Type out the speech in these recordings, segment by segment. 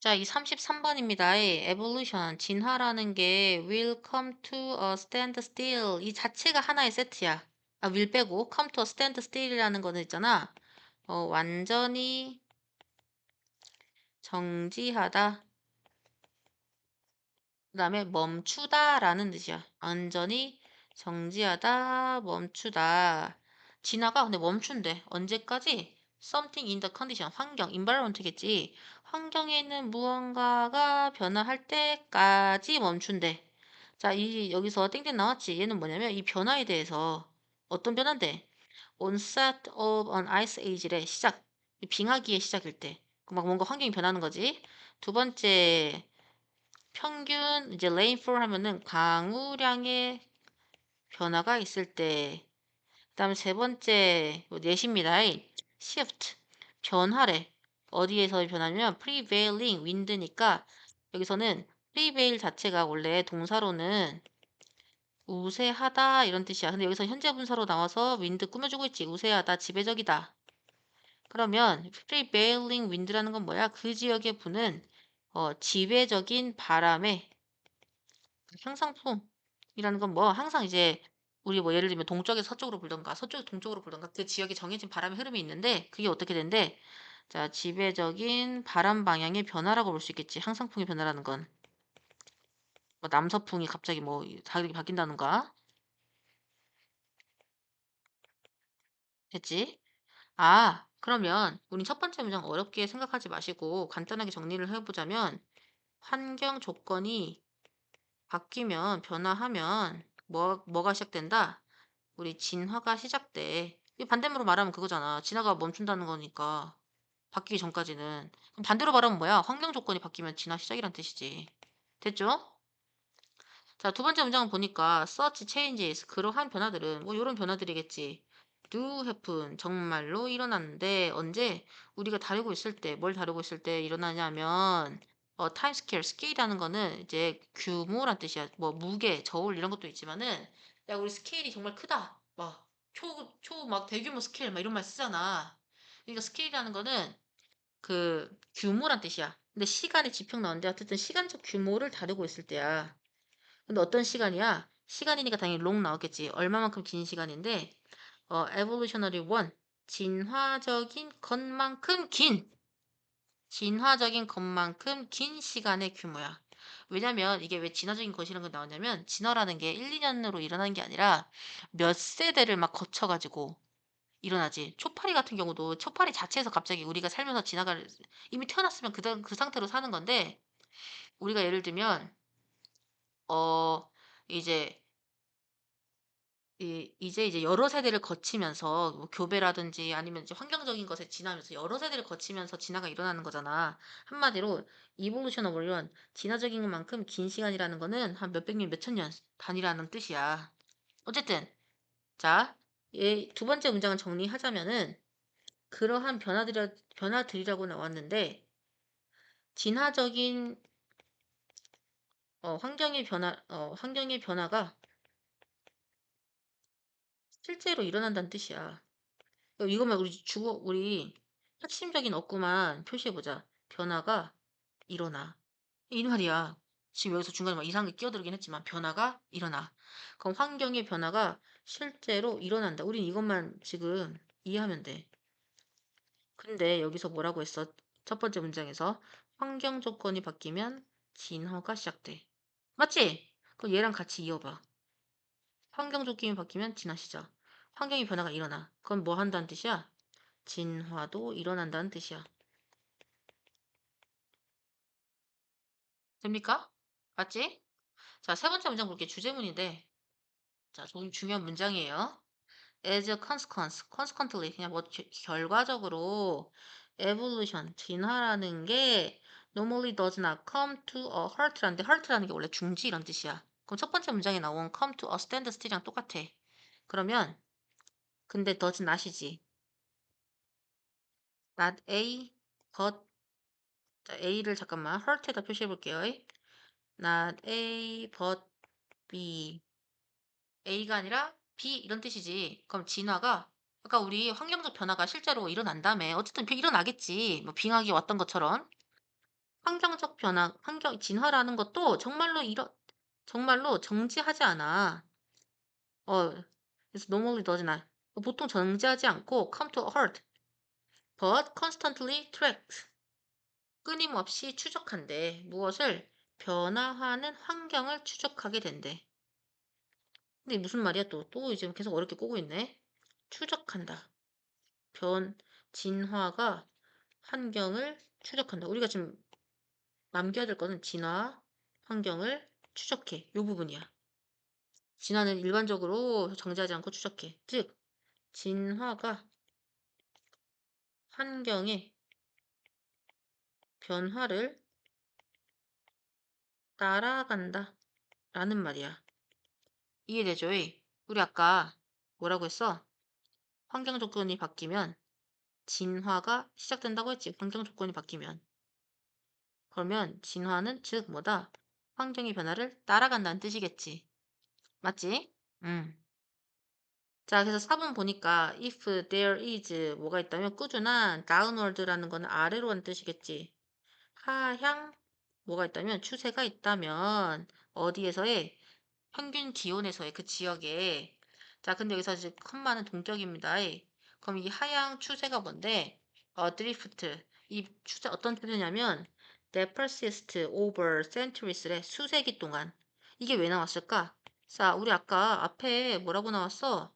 자, 이 33번입니다. evolution, 진화라는 게 will come to a standstill. 이 자체가 하나의 세트야. 아, will 빼고 come to a standstill이라는 거는 있잖아. 완전히 정지하다. 그다음에 멈추다라는 뜻이야. 완전히 정지하다, 멈추다. 진화가 근데 멈춘대. 언제까지? Something in the condition, 환경, environment겠지. 환경에 있는 무언가가 변화할 때까지 멈춘대. 자, 이 여기서 땡땡 나왔지. 얘는 뭐냐면 이 변화에 대해서 어떤 변화인데? onset of an ice age래. 시작. 이 빙하기의 시작일 때. 막 뭔가 환경이 변하는 거지. 두 번째 평균 이제 rainfall 하면은 강우량의 변화가 있을 때. 그다음에 세 번째 넷입니다. shift 변화래. 어디에서의 변화냐면 prevailing wind니까 여기서는 prevail 자체가 원래 동사로는 우세하다 이런 뜻이야. 근데 여기서 현재 분사로 나와서 wind 꾸며주고 있지. 우세하다, 지배적이다. 그러면 prevailing wind라는 건 뭐야? 그 지역에 부는 지배적인 바람의 향상풍이라는 건 뭐 항상 이제 우리 뭐 예를 들면 동쪽에서 서쪽으로 불던가 서쪽에서 동쪽으로 불던가 그 지역에 정해진 바람의 흐름이 있는데 그게 어떻게 된대? 자, 지배적인 바람 방향의 변화라고 볼 수 있겠지. 항상풍의 변화라는 건. 뭐 남서풍이 갑자기 뭐 다르게 바뀐다든가. 됐지? 아, 그러면 우린 첫 번째 문장 어렵게 생각하지 마시고 간단하게 정리를 해보자면 환경 조건이 바뀌면 변화하면 뭐가 시작된다? 우리 진화가 시작돼. 이 반대로 말하면 그거잖아. 진화가 멈춘다는 거니까. 바뀌기 전까지는. 그럼 반대로 말하면 뭐야? 환경 조건이 바뀌면 진화 시작이란 뜻이지. 됐죠? 자, 두 번째 문장을 보니까 such changes, 그러한 변화들은 뭐 이런 변화들이겠지. do happen, 정말로 일어났는데 언제? 우리가 다루고 있을 때, 뭘 다루고 있을 때 일어나냐면 time scale, 스케일이라는 거는 이제 규모란 뜻이야. 뭐 무게, 저울 이런 것도 있지만은 야, 우리 스케일이 정말 크다. 막 막 대규모 스케일 막 이런 말 쓰잖아. 그러니까 스케일이라는 거는 그 규모란 뜻이야. 근데 시간의 지평 나오는데 어쨌든 시간적 규모를 다루고 있을 때야. 근데 어떤 시간이야? 시간이니까 당연히 long 나오겠지. 얼마만큼 긴 시간인데, evolutionary one. 진화적인 것만큼 긴, 진화적인 것만큼 긴 시간의 규모야. 왜냐면 이게 왜 진화적인 것이라는 게 나오냐면, 진화라는 게 1, 2년으로 일어나는 게 아니라 몇 세대를 막 거쳐가지고 일어나지. 초파리 같은 경우도 초파리 자체에서 갑자기 우리가 살면서 지나갈, 이미 태어났으면 그 상태로 사는 건데, 우리가 예를 들면, 어, 이제 이제 여러 세대를 거치면서 뭐 교배라든지 아니면 이제 환경적인 것에 지나면서 여러 세대를 거치면서 진화가 일어나는 거잖아. 한마디로 evolution of one, 진화적인 만큼 긴 시간이라는 거는 한 몇백 년, 몇천 년 단위라는 뜻이야. 어쨌든 자, 두 번째 문장을 정리하자면은 그러한 변화들이라고 나왔는데 진화적인 환경의 변화가 실제로 일어난다는 뜻이야. 이것만 우리 핵심적인 어구만 표시해보자. 변화가 일어나. 이 말이야. 지금 여기서 중간에 막 이상하게 끼어들긴 했지만 변화가 일어나. 그럼 환경의 변화가 실제로 일어난다. 우린 이것만 지금 이해하면 돼. 근데 여기서 뭐라고 했어? 첫 번째 문장에서 환경 조건이 바뀌면 진화가 시작돼. 맞지? 그럼 얘랑 같이 이어봐. 환경 조건이 바뀌면 진화 시작. 환경의 변화가 일어나. 그건 뭐 한다는 뜻이야? 진화도 일어난다는 뜻이야. 됩니까? 맞지? 자, 세 번째 문장 볼게요. 주제문인데, 자, 좀 중요한 문장이에요. As a consequence, consequently, 그냥 뭐 결과적으로 evolution, 진화라는 게 normally does not come to a halt라는데 halt라는 게 원래 중지 이런 뜻이야. 그럼 첫 번째 문장에 나온 come to a standstill이랑 똑같아. 그러면 근데 does not이지. not A, but 자, A를 잠깐만 halt에다 표시해 볼게요. not A, but B. A가 아니라 B 이런 뜻이지. 그럼 진화가 아까 우리 환경적 변화가 실제로 일어난다며. 어쨌든 일어나겠지. 뭐 빙하기 왔던 것처럼. 환경적 변화, 환경 진화라는 것도 정말로 정지하지 않아. 그래서 normally does not. 보통 정지하지 않고 come to a halt, but constantly tracks. 끊임없이 추적한대. 무엇을? 변화하는 환경을 추적하게 된대. 근데 이게 무슨 말이야 또. 또 이제 계속 어렵게 꼬고 있네. 추적한다. 진화가 환경을 추적한다. 우리가 지금 남겨야 될 거는 진화, 환경을 추적해. 요 부분이야. 진화는 일반적으로 정지하지 않고 추적해. 즉, 진화가 환경의 변화를 따라간다. 라는 말이야. 이해되죠? 우리 아까 뭐라고 했어? 환경 조건이 바뀌면 진화가 시작된다고 했지. 환경 조건이 바뀌면. 그러면 진화는 즉 뭐다? 환경의 변화를 따라간다는 뜻이겠지. 맞지? 음. 자, 그래서 4번 보니까 if there is 뭐가 있다면 꾸준한 downward라는 거는 아래로 하는 뜻이겠지. 하향 뭐가 있다면 추세가 있다면 어디에서의 평균 기온에서의 그 지역에. 자, 근데 여기서 이제 컴마는 동격입니다. 그럼 이 하향 추세가 뭔데? 드리프트. 이 추세 어떤 추세냐면 that persist over centuries래. 수세기 동안. 이게 왜 나왔을까? 자, 우리 아까 앞에 뭐라고 나왔어?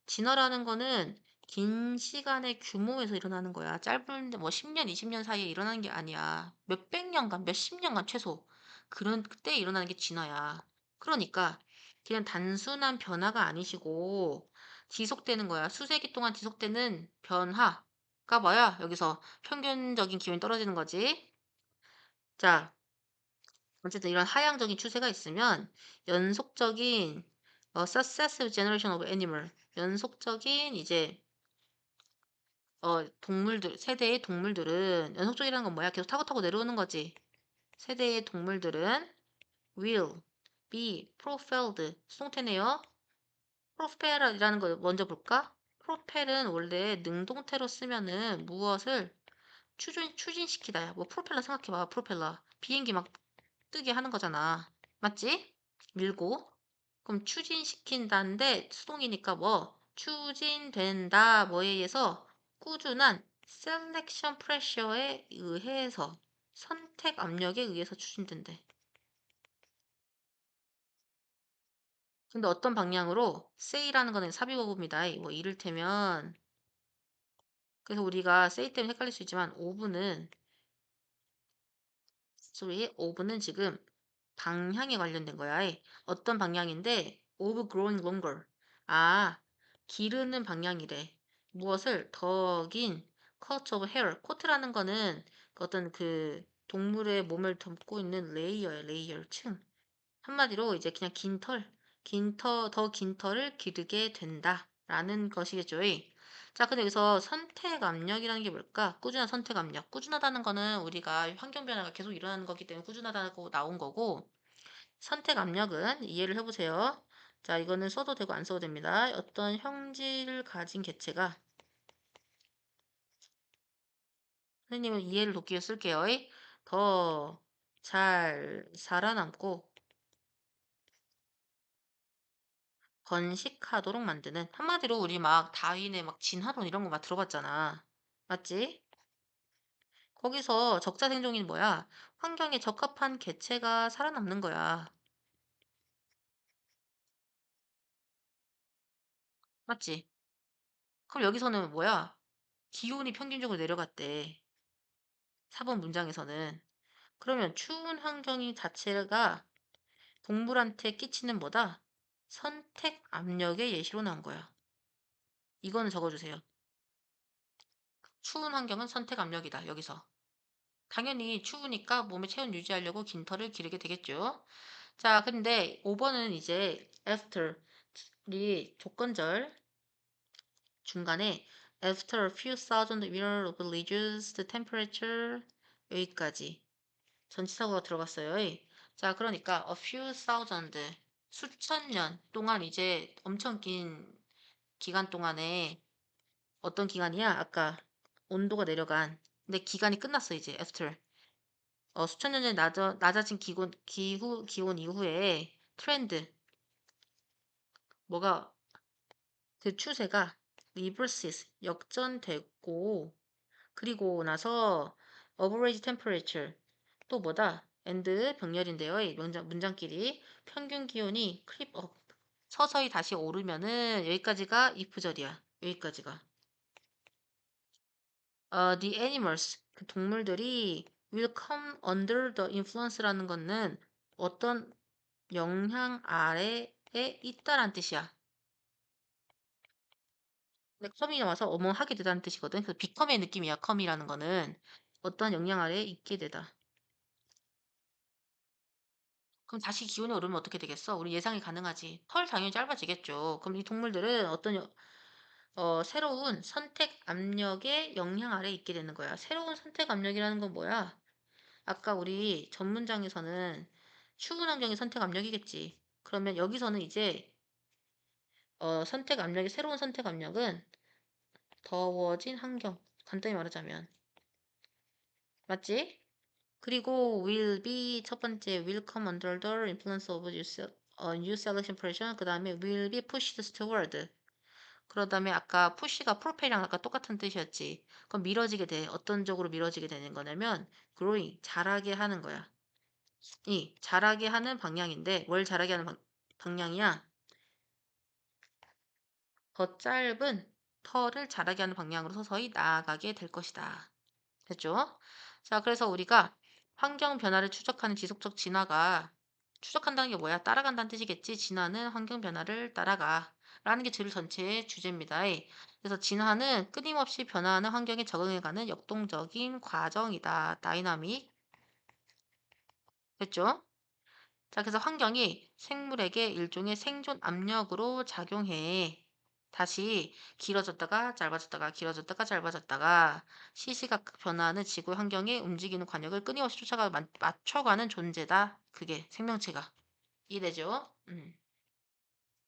진화라는 거는 긴 시간의 규모에서 일어나는 거야. 짧은데 뭐 10년, 20년 사이에 일어나는 게 아니야. 몇백 년간, 몇십 년간 최소. 그런 그때 일어나는 게 진화야. 그러니까 그냥 단순한 변화가 아니시고 지속되는 거야. 수세기 동안 지속되는 변화가 뭐야? 여기서 평균적인 기온이 떨어지는 거지. 자, 어쨌든 이런 하향적인 추세가 있으면 연속적인 successive generation of animal, 연속적인 이제 동물들, 세대의 동물들은, 연속적이라는 건 뭐야? 계속 타고 타고 내려오는 거지. 세대의 동물들은 will be propelled. 수동태네요. propel이라는 거 먼저 볼까? propel은 원래 능동태로 쓰면은 무엇을 추진시키다야. 뭐 프로펠러 생각해봐. 프로펠러. 비행기 막 뜨게 하는 거잖아. 맞지? 밀고. 그럼 추진시킨다인데 수동이니까 뭐? 추진된다 뭐에 의해서 꾸준한 셀렉션 프레셔에 의해서 선택 압력에 의해서 추진된대. 근데 어떤 방향으로? say라는 거는 삽입어법입니다. 뭐 이를테면 그래서 우리가 say 때문에 헷갈릴 수 있지만 오브는 지금 방향에 관련된 거야. 어떤 방향인데 of growing longer. 아, 기르는 방향이래. 무엇을? 더 긴 cut of hair. 코트라는 거는 그 어떤 그 동물의 몸을 덮고 있는 레이어야, 레이어 층. 한마디로 이제 그냥 더 긴 털을 기르게 된다. 라는 것이겠죠. 자, 근데 여기서 선택 압력이라는 게 뭘까? 꾸준한 선택 압력. 꾸준하다는 거는 우리가 환경 변화가 계속 일어나는 거기 때문에 꾸준하다고 나온 거고, 선택 압력은 이해를 해보세요. 자, 이거는 써도 되고 안 써도 됩니다. 어떤 형질을 가진 개체가, 선생님은 이해를 돕기 위해 쓸게요. 더 잘 살아남고 번식하도록 만드는, 한마디로 우리 막 다윈의 막 진화론 이런 거 막 들어봤잖아. 맞지? 거기서 적자 생존이 뭐야? 환경에 적합한 개체가 살아남는 거야. 맞지? 그럼 여기서는 뭐야? 기온이 평균적으로 내려갔대. 4번 문장에서는. 그러면 추운 환경이 자체가 동물한테 끼치는 뭐다? 선택 압력의 예시로 나온 거야. 이거는 적어주세요. 추운 환경은 선택 압력이다. 여기서. 당연히 추우니까 몸의 체온 유지하려고 긴 털을 기르게 되겠죠. 자, 근데 5번은 이제 after 이 조건절 중간에 after a few thousand years of reduced temperature 여기까지 전치사고가 들어갔어요. 자, 그러니까 a few thousand 수천 년 동안 이제 엄청 긴 기간 동안에 어떤 기간이야? 아까 온도가 내려간. 근데 기간이 끝났어 이제 after. 수천 년 전에 낮아진 기온 이후에 트렌드, 뭐가, 그 추세가 reverses, 역전됐고, 그리고 나서 average temperature, 또 뭐다? and 병렬인데요. 이 문장끼리 평균 기온이 creep up, 서서히 다시 오르면은 여기까지가 if절이야. 여기까지가. The animals, 그 동물들이 will come under the influence라는 거는 어떤 영향 아래에 있다란 뜻이야. 근데 come이 나와서 어머 하게 되다는 뜻이거든. 그래서 become의 느낌이야. come이라는 거는 어떤 영향 아래에 있게 되다. 그럼 다시 기온이 오르면 어떻게 되겠어? 우리 예상이 가능하지. 털 당연히 짧아지겠죠. 그럼 이 동물들은 새로운 선택 압력의 영향 아래에 있게 되는 거야. 새로운 선택 압력이라는 건 뭐야? 아까 우리 전 문장에서는 추운 환경이 선택 압력이겠지. 그러면 여기서는 이제 새로운 선택 압력은 더워진 환경. 간단히 말하자면. 맞지? 그리고 will be 첫 번째 will come under the influence of new selection pressure. 그 다음에 will be pushed toward. 그런 다음에 아까 push가 propel이랑 아까 똑같은 뜻이었지. 그럼 밀어지게 돼. 어떤 쪽으로 밀어지게 되는 거냐면 growing, 자라게 하는 거야. 이 자라게 하는 방향인데 뭘 자라게 하는 방향이야? 더 짧은 털을 자라게 하는 방향으로 서서히 나아가게 될 것이다. 됐죠? 자, 그래서 우리가 환경 변화를 추적하는 지속적 진화가 추적한다는 게 뭐야? 따라간다는 뜻이겠지? 진화는 환경 변화를 따라가. 라는 게 글 전체의 주제입니다. 그래서 진화는 끊임없이 변화하는 환경에 적응해가는 역동적인 과정이다. 다이나믹. 됐죠? 자, 그래서 환경이 생물에게 일종의 생존 압력으로 작용해. 다시 길어졌다가 짧아졌다가 길어졌다가 짧아졌다가 시시각 변화하는 지구의 환경에 움직이는 관역을 끊임없이 쫓아가 맞춰가는 존재다. 그게 생명체가. 이해되죠?